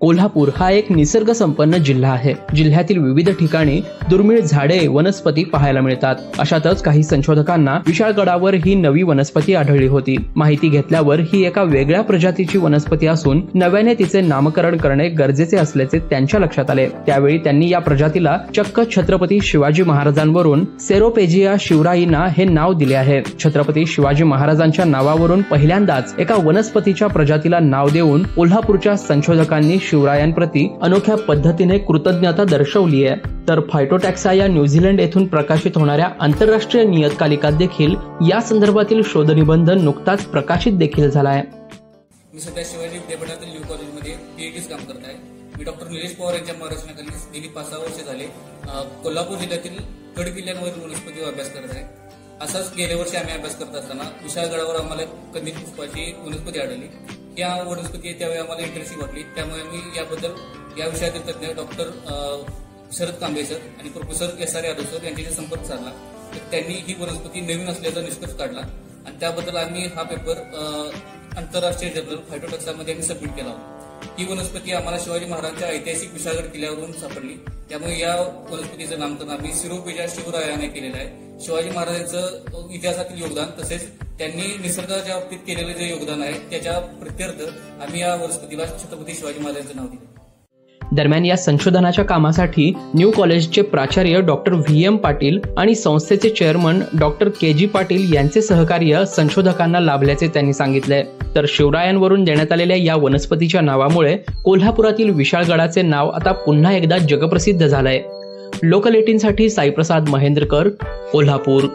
कोल्हापूर हा एक निसर्ग संपन्न जिल्हा आहे। जिल्ह्यातील विविध ठिकाणी दुर्मिळ झाडे वनस्पती पाहायला मिळतात। अशातच काही संशोधकांना विशाळगडावर ही नवी वनस्पती आढळली होती। माहिती घेतल्यावर ही एका वेगळ्या प्रजातीची वनस्पती असून नव्याने तिचे नामकरण करणे गरजेचे असल्याचे त्यांच्या लक्षात आले। त्यावेळी त्यांनी या प्रजातीला चक्क छत्रपती शिवाजी महाराजांवरून सेरोपेजिया शिवरायीना हे नाव दिले आहे। छत्रपती शिवाजी महाराजांच्या नावावरून पहिल्यांदाच एका वनस्पतीच्या प्रजातीला नाव देऊन कोल्हापूरच्या संशोधकांनी शिवरायांप्रती अनोख्या पद्धतीने कृतज्ञता दर्शवली आहे। तर फायटोटॅक्सा या न्यूझीलंड येथून प्रकाशित होणाऱ्या आंतरराष्ट्रीय नियतकालिकात देखील या संदर्भातील शोधनिबंध नुकताच प्रकाशित देखील झाला आहे। मी सध्या शिवाजी विद्यापीठातील न्यू कॉलेजमध्ये पीएचडी काम करत आहे। मी डॉक्टर निलेश पवार यांच्या मार्गदर्शनाखाली गेली 5-6 वर्षे झाले कोल्हापूर जिल्ह्यातील गड किल्ल्यांवरील वनस्पतीवर अभ्यास करत आहे। असाच गेल्या वर्षी आम्ही अभ्यास करत असताना विशाळगडावर आम्हाला कंदील पुष्पाची वनस्पती आढळली। या वनस्पती त्यावेळी आम्हाला इंटरेस्टिंग वाटली, त्यामुळे मी याबद्दल या विषयातील तज्ञ डॉक्टर शरद कांबळे सर आणि प्रोफेसर SR यादव सर यांच्याशी संपर्क साधला। तर त्यांनी ही वनस्पती नवीन असल्याचा निष्कर्ष काढला आणि त्याबद्दल आम्ही हा पेपर आंतरराष्ट्रीय जर्नल फायटोटॅक्सामध्ये आम्ही सबमिट केला होता। ही वनस्पती आम्हाला शिवाजी महाराजांच्या ऐतिहासिक विशाळगड किल्ल्यावरून सापडली, त्यामुळे या वनस्पतीचं नामकरण आम्ही सेरोपेजिया शिवरायाने केलेलं आहे। शिवाजी महाराजांचं इतिहासातील योगदान तसेच त्यांनी निसर्गाच्या बाबतीत केलेले जे योगदान आहे त्याच्या प्रित्यर्थ आम्ही या वनस्पतीला छत्रपती शिवाजी महाराजांचं नाव दिले। दरम्यान या संशोधनाच्या कामासाठी न्यू कॉलेजचे प्राचार्य डॉक्टर VM पाटील आणि संस्थेचे चेअरमन डॉक्टर KG पाटील यांचे सहकार्य संशोधकांना लाभल्याचे त्यांनी सांगितले। तर शिवरायांवरून देण्यात आलेल्या या वनस्पतीच्या नावामुळे कोल्हापुरातील विशाळगडाचे नाव आता पुन्हा एकदा जगप्रसिद्ध झालंय। लोकल 18 साठी साईप्रसाद महेंद्रकर, कोल्हापूर।